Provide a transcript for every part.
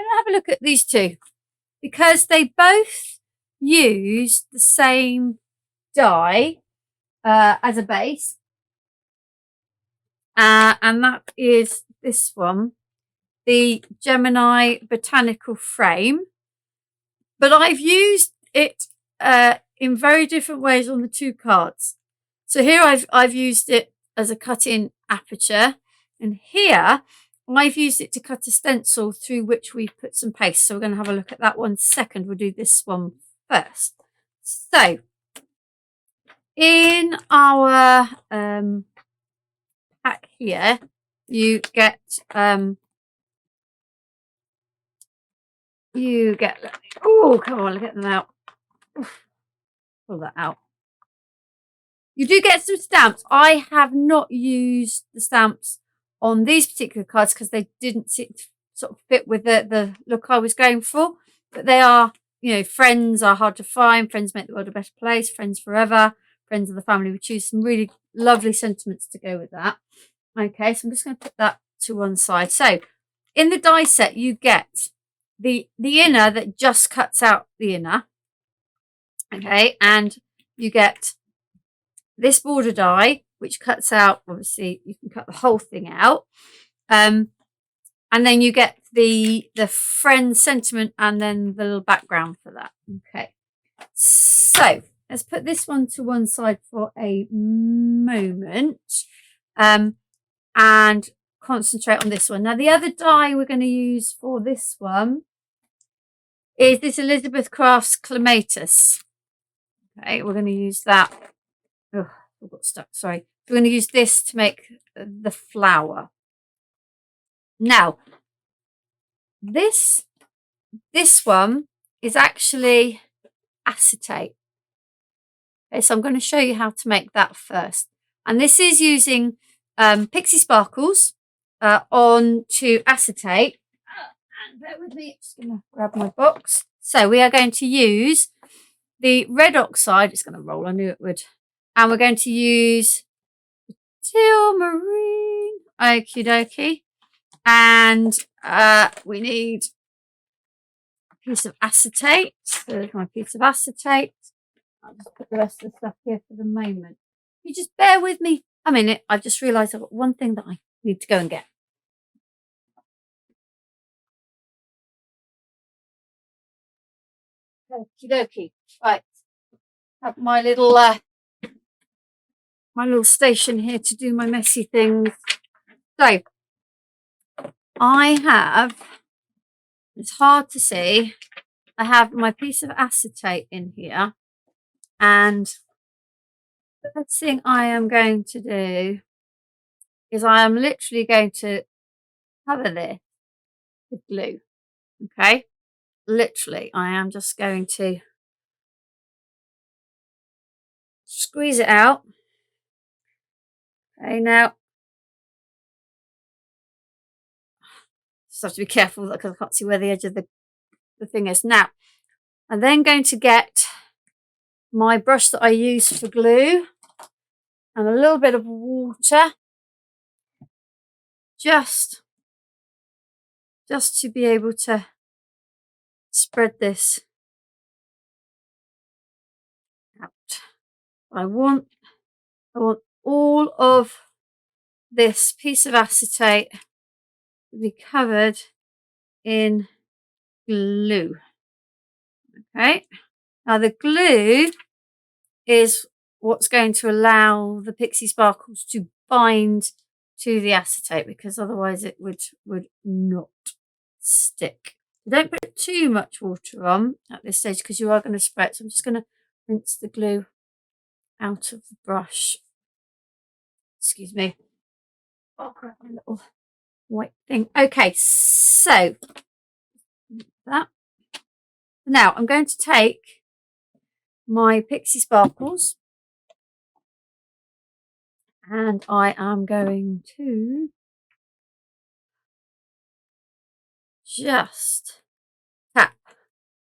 going to have a look at these two because they both use the same die as a base. And that is this one, the Gemini Botanical Frame. But I've used it in very different ways on the two cards. So here I've used it as a cut-in aperture, and here I've used it to cut a stencil through which we've put some paste. So we're going to have a look at that one second. We'll do this one first. So in our pack here, you get oh, come on, get them out. Pull that out. You do get some stamps. I have not used the stamps on these particular cards because they didn't sort of fit with the look I was going for. But they are, you know, friends are hard to find. Friends make the world a better place. Friends forever. Friends of the family we choose. Some really lovely sentiments to go with that. Okay, so I'm just going to put that to one side. So in the die set, you get the inner that just cuts out the inner. Okay, and you get this border die, which cuts out, obviously, you can cut the whole thing out. And then you get the friend sentiment and then the little background for that. Okay, so let's put this one to one side for a moment and concentrate on this one. Now, the other die we're going to use for this one is this Elizabeth Crafts Clematis. Okay, we're going to use that. Oh, I got stuck, sorry. We're going to use this to make the flower. Now, this one is actually acetate. Okay, so I'm going to show you how to make that first. And this is using Pixie Sparkles onto acetate. And bear with me, I'm just going to grab my box. So we are going to use the red oxide. It's going to roll, I knew it would. And we're going to use teal marine. Okie dokie. And we need a piece of acetate. So there's my piece of acetate. I'll just put the rest of the stuff here for the moment. You just bear with me a minute. I've just realised I've got one thing that I need to go and get. Okie dokie. Right. Have my little station here to do my messy things. So I have, it's hard to see, I have my piece of acetate in here, and the first thing I am going to do is I am literally going to cover this with glue. Okay, literally I am just going to squeeze it out. Okay, now just have to be careful because I can't see where the edge of the thing is. Now I'm then going to get my brush that I use for glue and a little bit of water just to be able to spread this out. I want all of this piece of acetate to be covered in glue. Okay, now the glue is what's going to allow the Pixie Sparkles to bind to the acetate, because otherwise it would not stick. Don't put too much water on at this stage because you are going to spray it. So I'm just going to rinse the glue out of the brush. Excuse me. I'll grab my little white thing. Okay, so that. Now I'm going to take my Pixie Sparkles and I am going to just tap.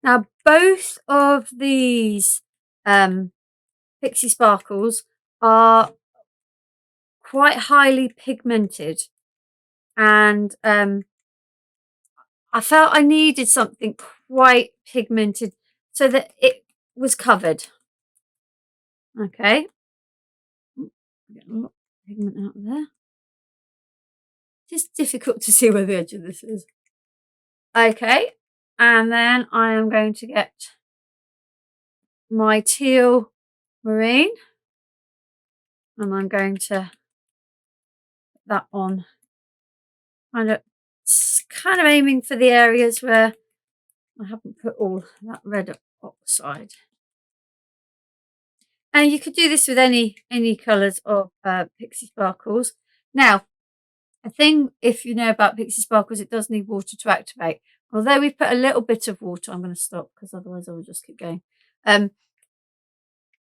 Now both of these Pixie Sparkles are quite highly pigmented, and I felt I needed something quite pigmented so that it was covered. Okay. Get a lot of pigment out of there. It's difficult to see where the edge of this is. Okay. And then I am going to get my teal marine. And I'm going to put that on. Kind of aiming for the areas where I haven't put all that red oxide. And you could do this with any colours of Pixie Sparkles. Now, a thing, if you know about Pixie Sparkles, it does need water to activate. Although we've put a little bit of water, I'm going to stop because otherwise I will just keep going.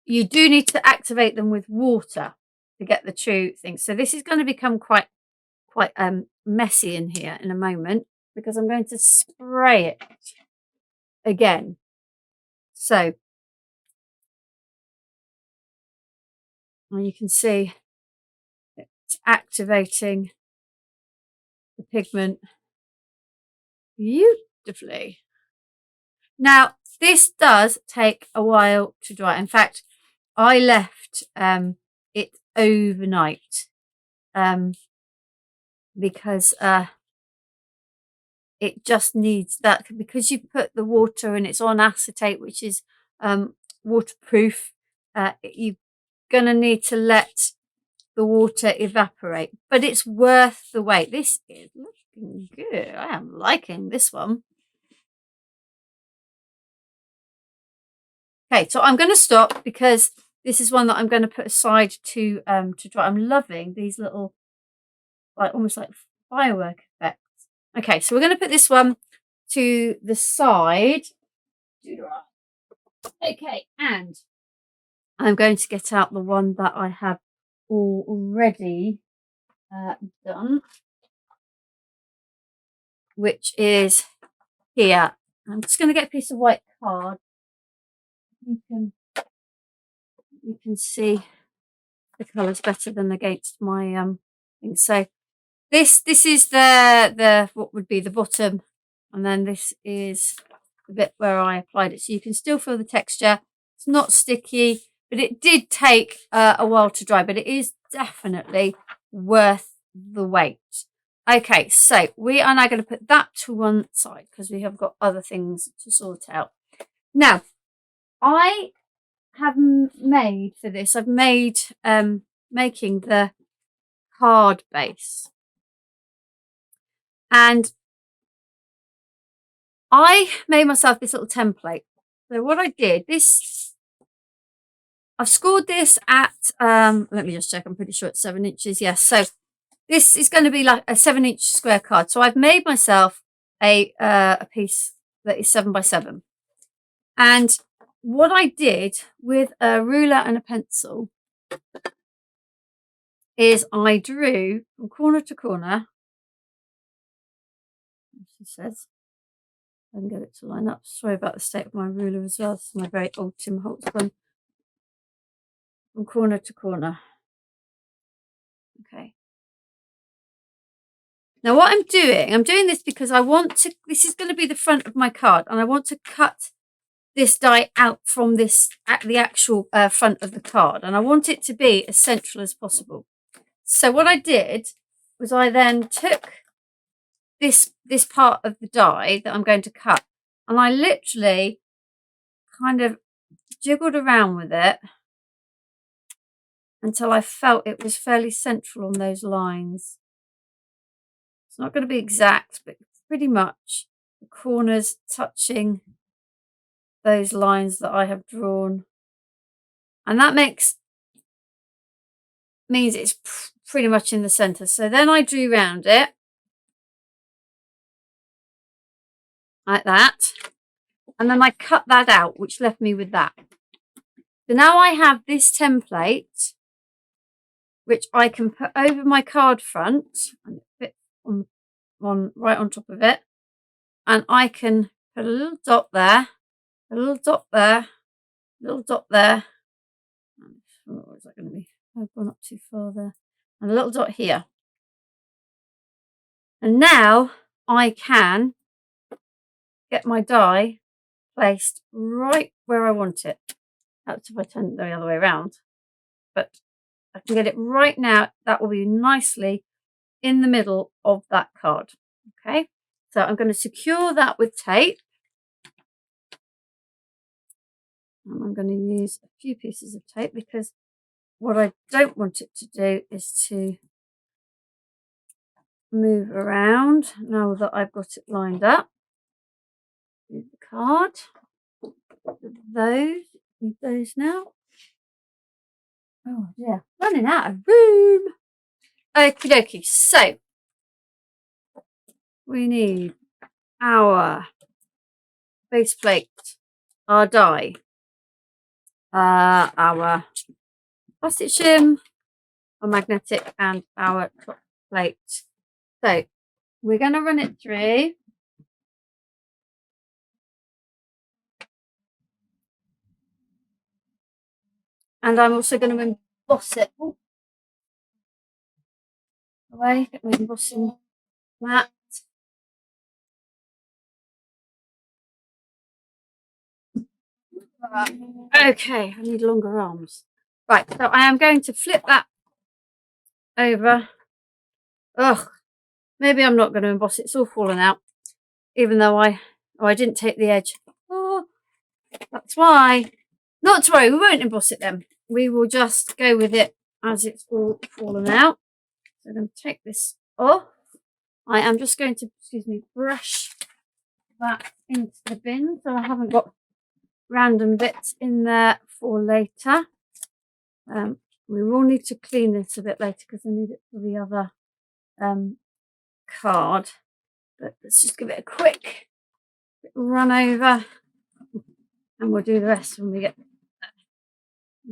You do need to activate them with water to get the true thing. So this is going to become quite messy in here in a moment because I'm going to spray it again. So, and you can see it's activating the pigment beautifully. Now, this does take a while to dry. In fact, I left it overnight because it just needs that, because you put the water and it's on acetate, which is waterproof. You're going to need to let the water evaporate, but it's worth the wait. This is looking good. I am liking this one. Okay, so I'm going to stop because this is one that I'm going to put aside to dry. I'm loving these little, almost like firework effects. Okay, so we're going to put this one to the side. Okay, and I'm going to get out the one that I have already done, which is here. I'm just going to get a piece of white card. You can see the colours better than against my thing. So this is the what would be the bottom, and then this is the bit where I applied it. So you can still feel the texture. It's not sticky, but it did take a while to dry, but it is definitely worth the wait. Okay, so we are now going to put that to one side because we have got other things to sort out. Now, I have made for this, I've made making the card base. And I made myself this little template. So what I did, I've scored this at, let me just check, I'm pretty sure it's 7 inches. Yes, so this is going to be like a 7-inch square card. So I've made myself a piece that is 7 by 7. And what I did with a ruler and a pencil is I drew from corner to corner, as she says. I can get it to line up. Sorry about the state of my ruler as well. This is my very old Tim Holtz one. From corner to corner. Okay. Now what I'm doing this because I want to, this is going to be the front of my card, and I want to cut this die out from this, at the actual front of the card, and I want it to be as central as possible. So what I did was I then took this part of the die that I'm going to cut, and I literally kind of jiggled around with it until I felt it was fairly central on those lines. It's not going to be exact, but pretty much the corners touching those lines that I have drawn. And that means it's pretty much in the center. So then I drew round it like that. And then I cut that out, which left me with that. So now I have this template, which I can put over my card front and fit on right on top of it. And I can put a little dot there, a little dot there, a little dot there. Oh, is that going to be? I've gone up too far there. And a little dot here. And now I can get my die placed right where I want it. That's if I turn it the other way around. But I can get it right now. That will be nicely in the middle of that card. Okay, so I'm going to secure that with tape. And I'm going to use a few pieces of tape because what I don't want it to do is to move around now that I've got it lined up. Move the card. Need those now. Oh yeah, running out of room. Okie dokie, so we need our base plate, our die, our plastic shim, our magnetic, and our top plate. So we're going to run it through. And I'm also going to emboss it. Ooh. Away, get my embossing mat. Okay, I need longer arms. Right, so I am going to flip that over. Ugh, maybe I'm not going to emboss it. It's all fallen out, even though I didn't take the edge. Oh, that's why. Not to worry, we won't emboss it then. We will just go with it as it's all fallen out. So I'm going to take this off. I am just going to, brush that into the bin so I haven't got random bits in there for later. We will need to clean this a bit later because I need it for the other card. But let's just give it a quick run over and we'll do the rest when we get there.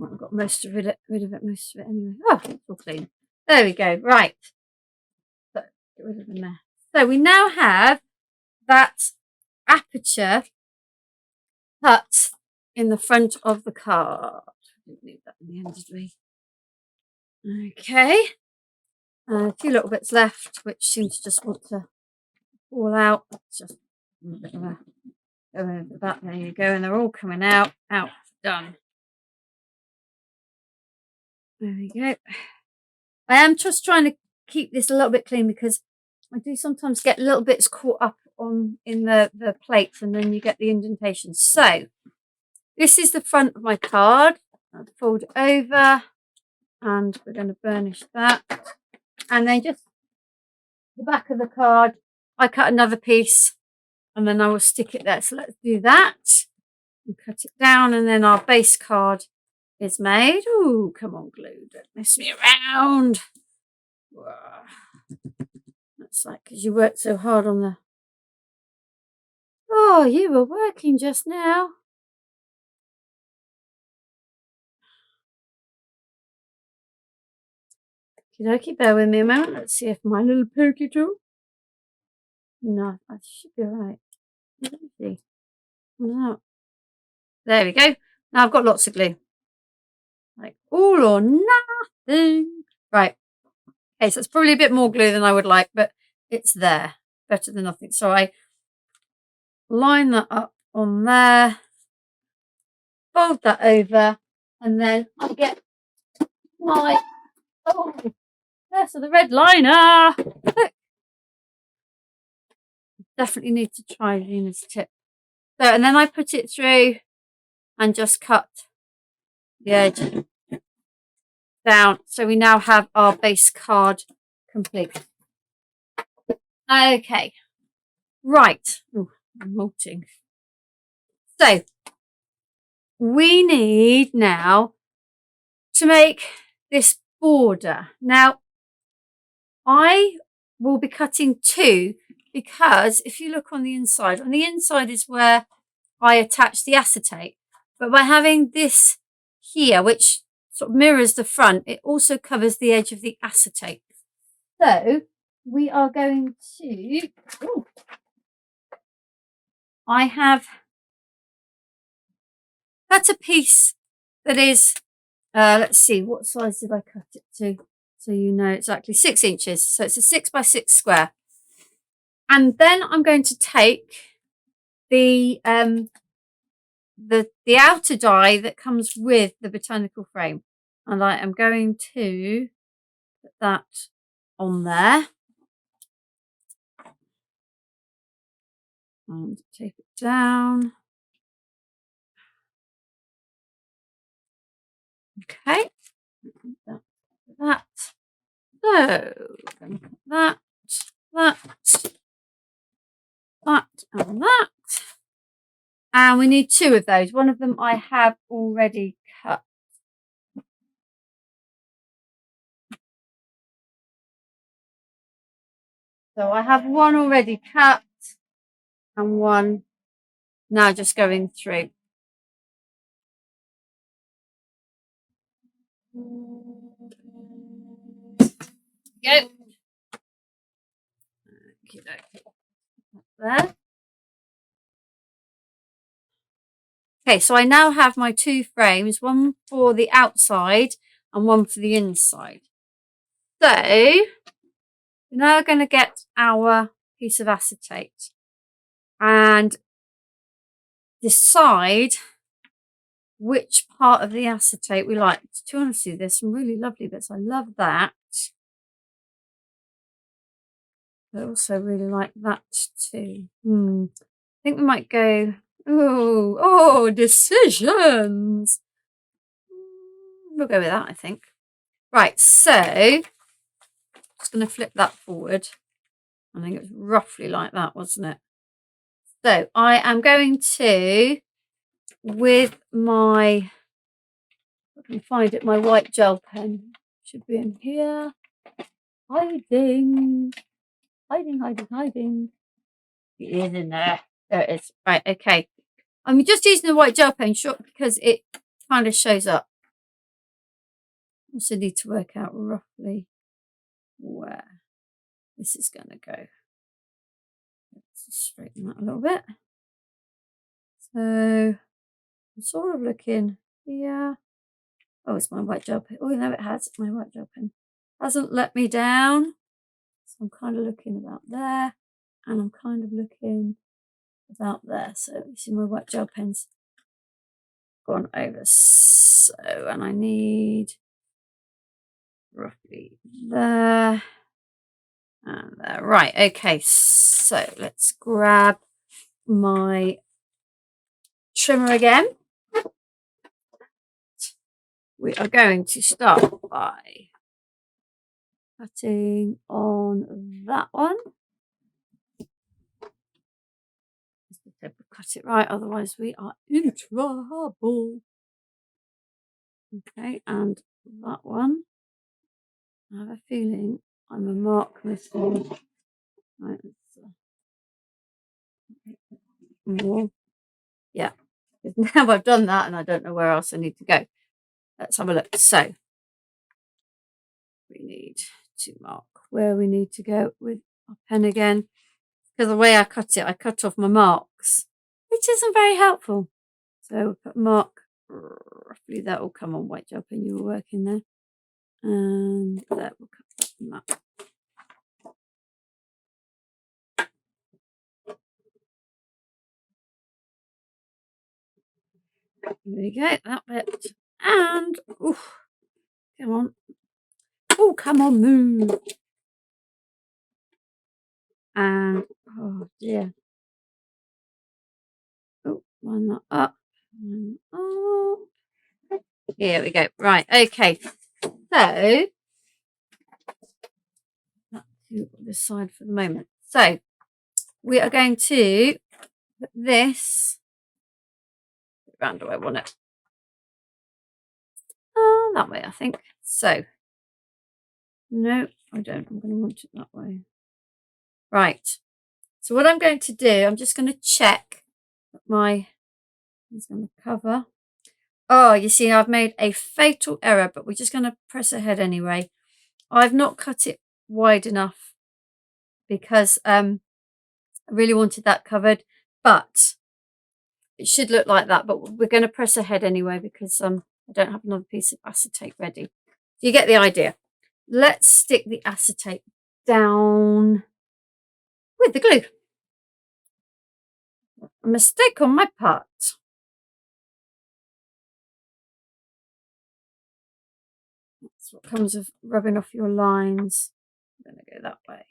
I've got most of it most of it anyway. Oh, it's all clean. There we go. Right. So get rid of the mess. So we now have that aperture cut in the front of the card. I didn't need that in the end, did we? Okay. A few little bits left, which seem to just want to fall out. It's just a bit of a go over that. There you go, and they're all coming out. Out, done. There we go. I am just trying to keep this a little bit clean because I do sometimes get little bits caught up in the plates, and then you get the indentations. So this is the front of my card. I'll fold it over, and we're going to burnish that. And then just the back of the card, I cut another piece and then I will stick it there. So let's do that and cut it down, and then our base card is made. Ooh, come on, glue, don't mess me around. That's like because you worked so hard on the... Oh, you were working just now. Okie, bear with me a moment. Let's see if my little pokey tool... No, I should be right. Let me see. No. There we go. Now I've got lots of glue. Like all or nothing. Right. Okay, so it's probably a bit more glue than I would like, but it's there. Better than nothing. So I line that up on there, fold that over, and then I get my... Oh, there's the red liner. Look. Definitely need to try Gina's tip. So, and then I put it through and just cut the edge down. So we now have our base card complete. Okay. Right. Ooh, I'm molting. So we need now to make this border. Now I will be cutting two because if you look on the inside is where I attach the acetate. But by having this here, which sort of mirrors the front, it also covers the edge of the acetate. So we are going to... Ooh, I have cut a piece that is, let's see, what size did I cut it to? So you know exactly 6 inches. So it's a 6 by 6 square. And then I'm going to take the outer die that comes with the botanical frame, and I am going to put that on there and tape it down. Okay, that. So we're going to put that, and that. And we need 2 of those. One of them I have already cut. So I have one already cut and one now just going through. Go. There. Okay, so I now have my 2 frames, one for the outside and one for the inside. So we're now going to get our piece of acetate and decide which part of the acetate we like. To be honest with you, there's some really lovely bits. I love that. I also really like that too. I think we might go, oh, decisions. We'll go with that, I think. Right, so just going to flip that forward. I think it was roughly like that, wasn't it? So I am going to, with my, I can find it, my white gel pen should be in here. Hiding. It is in there. There it is. Right, okay. I'm just using the white gel pen short because it kind of shows up. Also need to work out roughly where this is going to go. Let's straighten that a little bit. So I'm sort of looking here. Oh, it's my white gel pen. Oh, no, it has. My white gel pen hasn't let me down. So I'm kind of looking about there. And I'm kind of looking about there. So you see my white gel pen's gone over. So, and I need roughly there and there. Right, okay. So let's grab my trimmer again. We are going to start by cutting on that one. Cut it right, otherwise we are in trouble. Okay, and that one. I have a feeling I'm a mark missing. Right, more. Yeah, now I've done that and I don't know where else I need to go. Let's have a look. So we need to mark where we need to go with our pen again. Because the way I cut it, I cut off my marks, which isn't very helpful. So we'll put mark, roughly that will come on white gel pen you were working there. And there, we'll cut that from that. There you go, that bit. And, come on. Oh, come on, move. And, oh dear. Oh, line that up. Line that up. Here we go. Right, okay. So, let's do this side for the moment. So, we are going to put this around do I want it? That way, I think. So, no, I don't. I'm going to want it that way. Right. So what I'm going to do, I'm just going to check that it's going to cover. Oh, you see, I've made a fatal error, but we're just going to press ahead anyway. I've not cut it wide enough because I really wanted that covered, but it should look like that. But we're going to press ahead anyway because I don't have another piece of acetate ready. You get the idea. Let's stick the acetate down with the glue. a mistake on my part. That's what comes of rubbing off your lines. I'm going to go that way.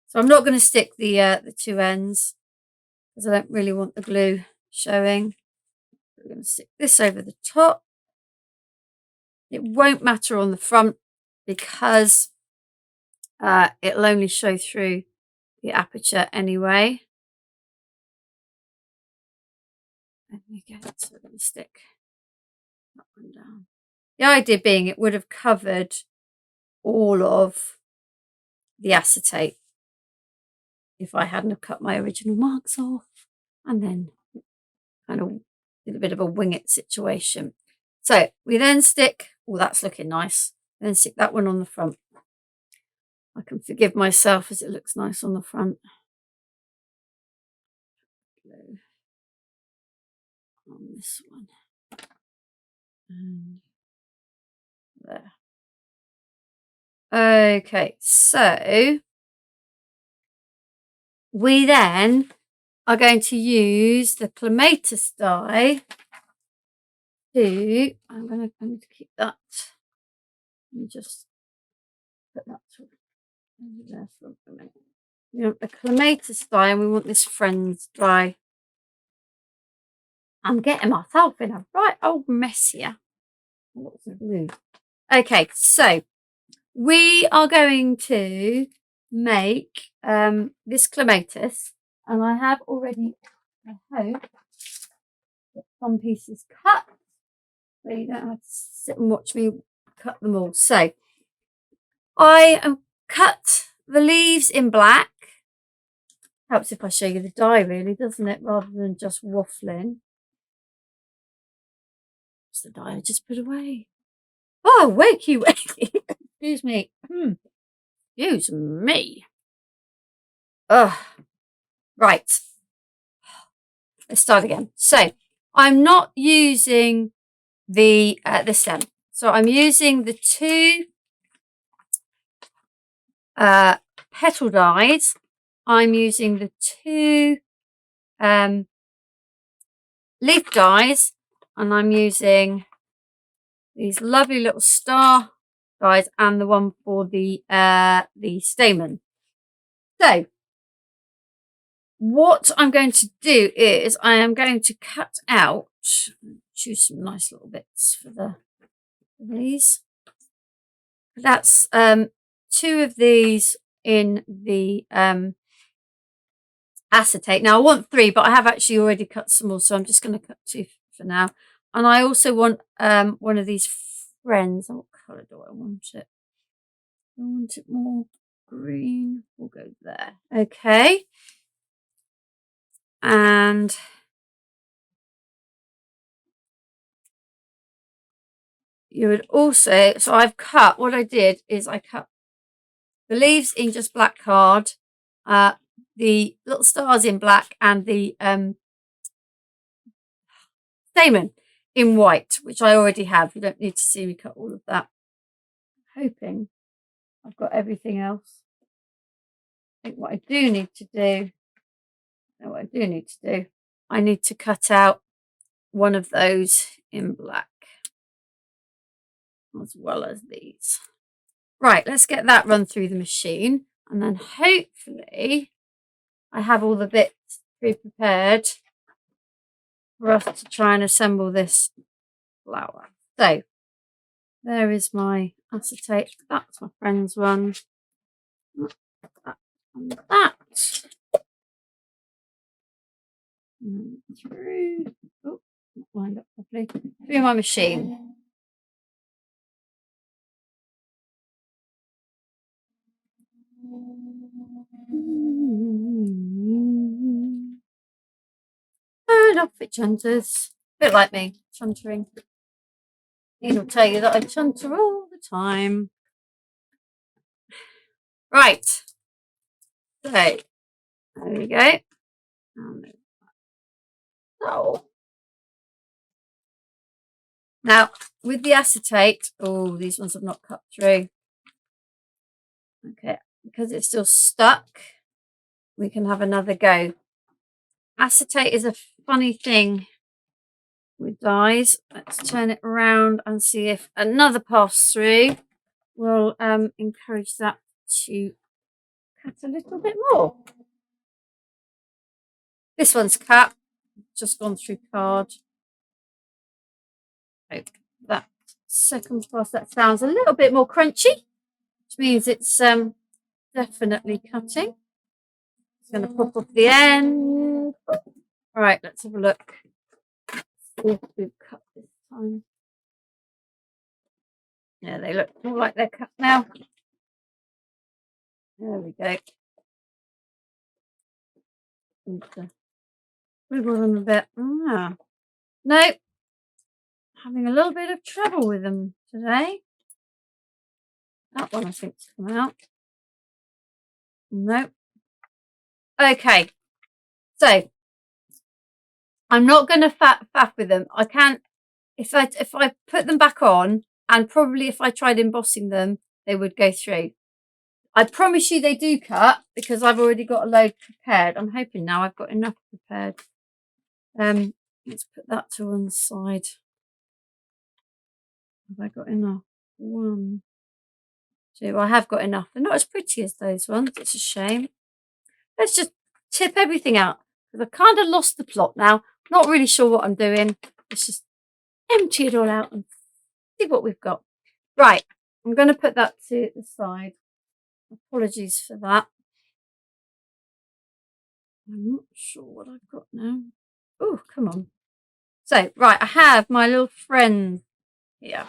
So I'm not going to stick the two ends because I don't really want the glue showing. We're going to stick this over the top. It won't matter on the front because it'll only show through the aperture anyway. There we go. So we're going to stick that one down. The idea being it would have covered all of the acetate if I hadn't have cut my original marks off and then kind of did a bit of a wing it situation. So we then stick, oh, that's looking nice. Then stick that one on the front. I can forgive myself as it looks nice on the front. Glue on this one. And there. Okay, so we then are going to use the clematis die to, I need to keep that. Let me just put that over there for a minute. We want the clematis die and we want this friend's die. I'm getting myself in a right old mess here. What's the glue? Okay, so we are going to make this clematis, and I have already, I hope, got some pieces cut, so you don't have to sit and watch me cut them all. So I have cut the leaves in black. Helps if I show you the die, really, doesn't it, rather than just waffling. What's the die I just put away? Oh, wakey, wakey. Excuse me. Excuse me. Ugh. Right. Let's start again. So I'm not using the stem. So I'm using the two petal dies. I'm using the two leaf dies, and I'm using these lovely little star dies and the one for the stamen. So what I'm going to do is I am going to cut out, choose some nice little bits for these. That's two of these in the acetate. Now I want three, but I have actually already cut some more, so I'm just going to cut two for now. And I also want one of these friends. What colour do I want it? I want it more green. We'll go there. Okay. And you would also, so I've cut, what I did is I cut the leaves in just black card, the little stars in black, and the stamen in white, which I already have. You don't need to see me cut all of that. I'm hoping I've got everything else. I think what I do need to do, I need to cut out one of those in black as well as these. Right, let's get that run through the machine, and then hopefully I have all the bits pre-prepared for us to try and assemble this flower. So there is my acetate. That's my friend's one. That and that. And through. Oh, not lined up properly. Through my machine. And off it chunters. A bit like me, chuntering. He'll tell you that I chunter all the time. Right. So, there we go. So, now, with the acetate, oh, these ones have not cut through. Okay, because it's still stuck, we can have another go. Acetate is a funny thing with dyes. Let's turn it around and see if another pass through will encourage that to cut a little bit more. This one's cut, just gone through card. Hope that second pass, that sounds a little bit more crunchy, which means it's definitely cutting. It's going to pop off the end. All right, let's have a look. See if we've cut this time. Yeah, they look more like they're cut now. There we go. Wiggle them a bit. No, having a little bit of trouble with them today. That one I think's come out. No. Okay. So I'm not going to faff with them. I can't. If I put them back on, and probably if I tried embossing them, they would go through. I promise you they do cut because I've already got a load prepared. I'm hoping now I've got enough prepared. Let's put that to one side. Have I got enough? 1, 2. I have got enough. They're not as pretty as those ones. It's a shame. Let's just tip everything out because I've kind of lost the plot now. Not really sure what I'm doing. Let's just empty it all out and see what we've got. Right, I'm going to put that to the side. Apologies for that. I'm not sure what I've got now. Oh, come on. So, right, I have my little friend here.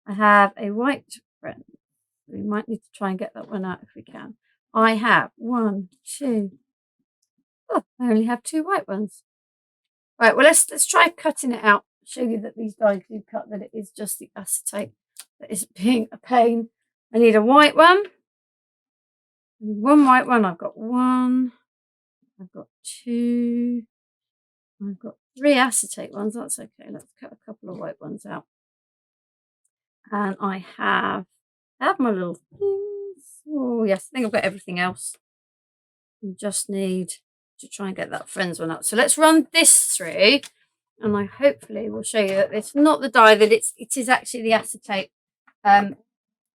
I have a white friend. We might need to try and get that one out if we can. I have 1, 2. Oh, I only have 2 white ones. Right, well, let's try cutting it out. Show you that these dyes do cut, that it is just the acetate that is being a pain. I need a white one. I need 1 white one. I've got 1. I've got 2. I've got 3 acetate ones. That's okay. Let's cut a couple of white ones out. And I have my little things. Oh, yes, I think I've got everything else. You just need to try and get that friends one up. So let's run this through, and I hopefully will show you that it's not the dye, that it is actually the acetate.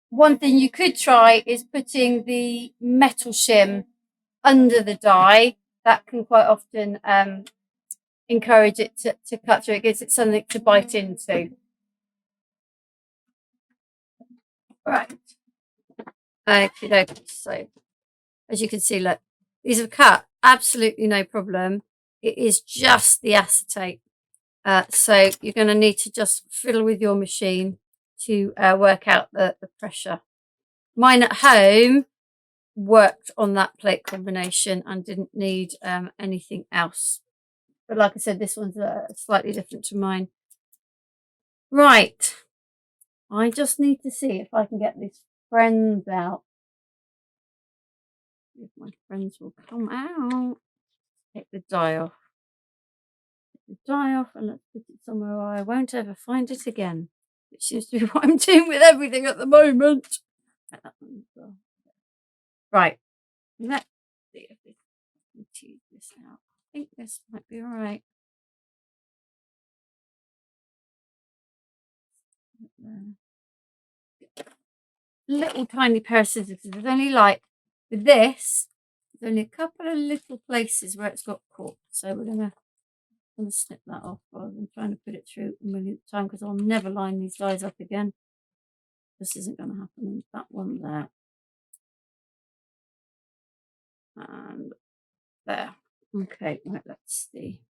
One thing you could try is putting the metal shim under the dye. That can quite often encourage it to cut through. It gives it something to bite into. Right. Okay, so as you can see, look, these have cut absolutely no problem. It is just the acetate. So you're going to need to just fiddle with your machine to work out the pressure. Mine at home worked on that plate combination and didn't need anything else. But like I said, this one's slightly different to mine. Right. I just need to see if I can get these friends out. If my friends will come out. Take the dye off. Take the dye off and let's put it somewhere where I won't ever find it again. Which seems to be what I'm doing with everything at the moment. Right. Let's see if we can tease this out. I think this might be all right. Little tiny pair of scissors. There's only like, with this, there's only a couple of little places where it's got caught. So we're going to snip that off rather than trying to put it through a millionth time because I'll never line these dies up again. This isn't going to happen on that one there. And there. Okay, right, let's see.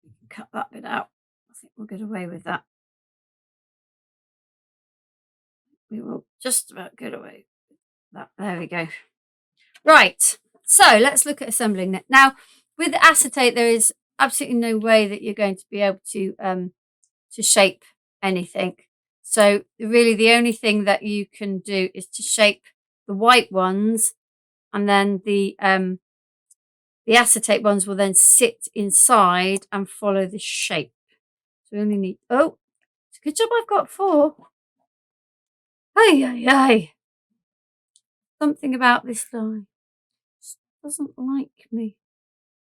We can cut that bit out. I think we'll get away with that. We will just about get away with that. There we go. Right, so let's look at assembling it. Now, with acetate, there is absolutely no way that you're going to be able to shape anything. So really the only thing that you can do is to shape the white ones, and then the acetate ones will then sit inside and follow the shape. So we only need, oh, it's a good job I've got 4. Ay, ay, ay. Something about this dye just doesn't like me.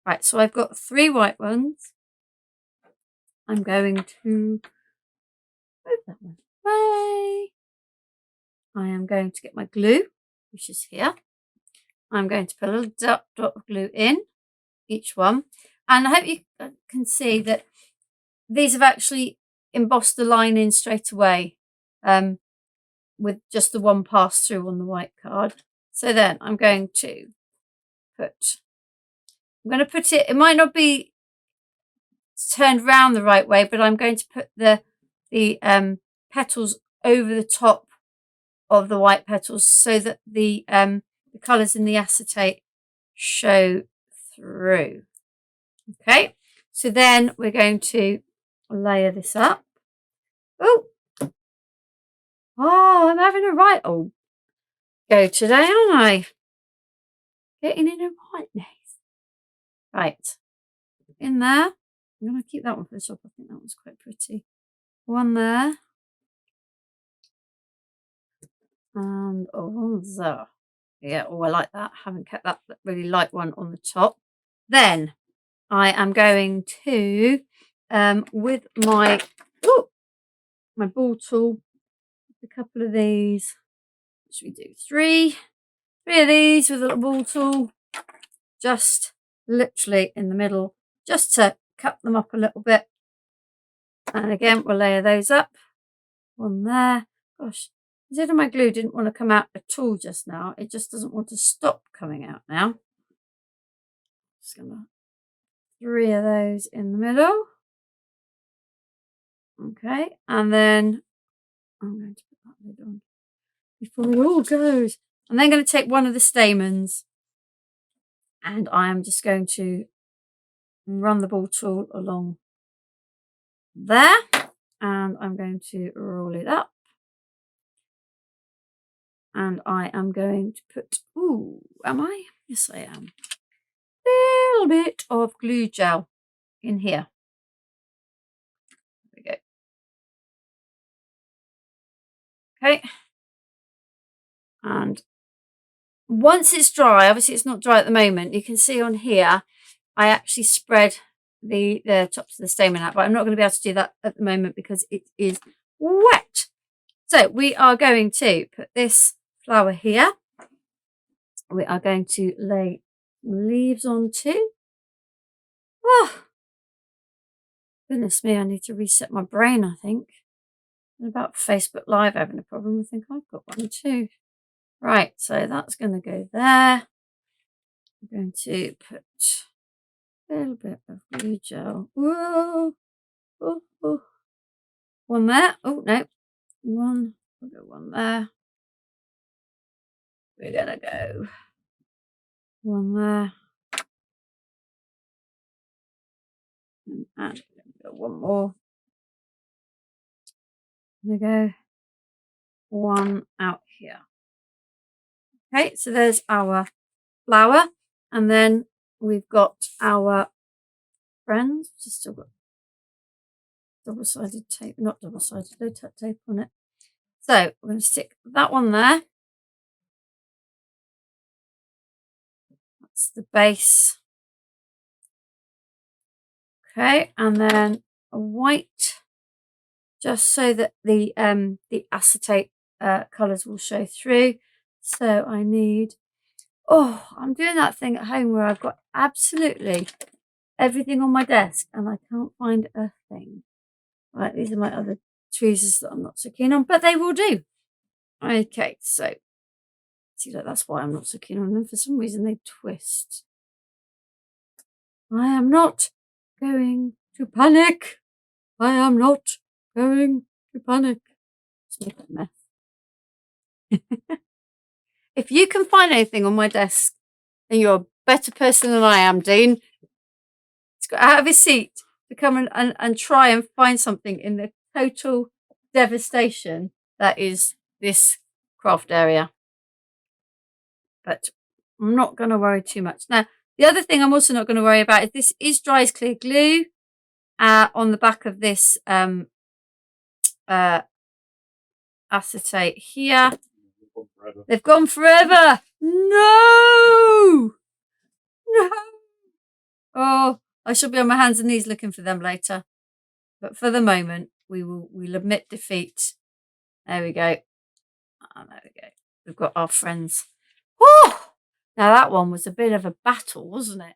Right, so I've got 3 white ones. I'm going to move that one away. I am going to get my glue, which is here. I'm going to put a little dot of glue in each one. And I hope you can see that these have actually embossed the line in straight away with just the one pass through on the white card. So then I'm going to put it might not be turned round the right way, but I'm going to put the petals over the top of the white petals so that the colours in the acetate show through. Okay, so then we're going to layer this up. Oh, I'm having a right old go today, aren't I? Getting in a rightness. Right, in there. I'm going to keep that one for the top. I think that one's quite pretty. One there. And one there. Yeah, I like that. Haven't kept that really light one on the top. Then I am going to, with my ball tool, a couple of these. What should we do? 3 of these with a little ball tool, just literally in the middle, just to cut them up a little bit. And again, we'll layer those up. One there. Gosh, consider my glue didn't want to come out at all just now. It just doesn't want to stop coming out now. Just gonna 3 of those in the middle. Okay, and then I'm going to put that lid on before it all goes. I'm then going to take one of the stamens and I am just going to run the ball tool along there and I'm going to roll it up. And I am going to put, am I? Yes, I am. A little bit of glue gel in here. There we go. Okay. And once it's dry, obviously it's not dry at the moment, you can see on here, I actually spread the tops of the stamen out, but I'm not going to be able to do that at the moment because it is wet. So we are going to put this flower here. We are going to lay leaves on too. Oh, goodness me, I need to reset my brain, I think. And about Facebook Live having a problem, I think I've got one too. Right, so that's going to go there. I'm going to put a little bit of glue gel. Whoa. Oh. One there. Oh, no. We'll go one there. We're going to go one there. And go one more. There we go. One out here. Okay, so there's our flower. And then we've got our friends. Just still got double-sided tape, not double-sided, low tape on it. So we're going to stick that one there. That's the base. Okay, and then a white, just so that the acetate colours will show through. So I need, I'm doing that thing at home where I've got absolutely everything on my desk and I can't find a thing. Right, these are my other tweezers that I'm not so keen on, but they will do. Okay, so see, look, that's why I'm not so keen on them. For some reason, they twist. I am not going to panic. I am not going to panic. Let's make a mess. If you can find anything on my desk, then you're a better person than I am, Dean. He's got out of his seat to come and try and find something in the total devastation that is this craft area. But I'm not going to worry too much. Now, the other thing I'm also not going to worry about is this is dry as clear glue on the back of this acetate here. They've gone forever. No! Oh, I shall be on my hands and knees looking for them later. But for the moment, we'll admit defeat. There we go. Oh, there we go. We've got our friends. Oh, now that one was a bit of a battle, wasn't it?